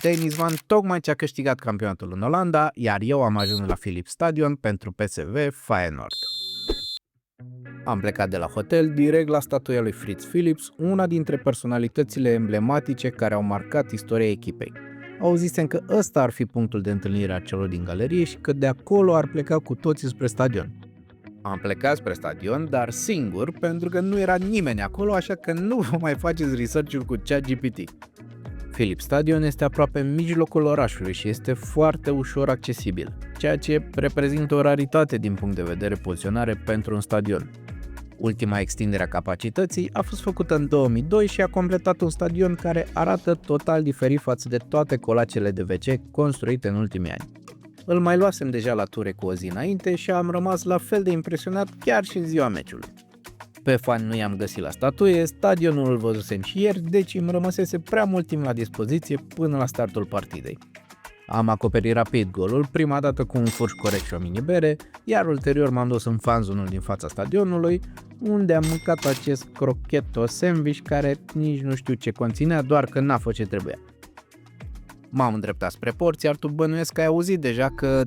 Dennis Van tocmai ce a câștigat campionatul în Olanda, iar eu am ajuns la Philips Stadion pentru PSV Feyenoord. Am plecat de la hotel direct la statuia lui Fritz Philips, una dintre personalitățile emblematice care au marcat istoria echipei. Auzisem că ăsta ar fi punctul de întâlnire a celor din galerie și că de acolo ar pleca cu toții spre stadion. Am plecat spre stadion, dar singur, pentru că nu era nimeni acolo, așa că nu vă mai faceți research-ul cu ChatGPT. Philips Stadion este aproape în mijlocul orașului și este foarte ușor accesibil, ceea ce reprezintă o raritate din punct de vedere poziționare pentru un stadion. Ultima extindere a capacității a fost făcută în 2002 și a completat un stadion care arată total diferit față de toate colacele de WC construite în ultimii ani. Îl mai luasem deja la ture cu o zi înainte și am rămas la fel de impresionat chiar și în ziua meciului. Pe fan nu i-am găsit la statuie, stadionul îl văzusem și ieri, deci îmi rămăsese prea mult timp la dispoziție până la startul partidei. Am acoperit rapid golul, prima dată cu un furș corect și o mini-bere, iar ulterior m-am dus în fanzonul din fața stadionului, unde am mâncat acest crocchetto sandwich care nici nu știu ce conținea, doar că n-a fost ce trebuia. M-am îndreptat spre porți, iar tu bănuiesc că ai auzit deja că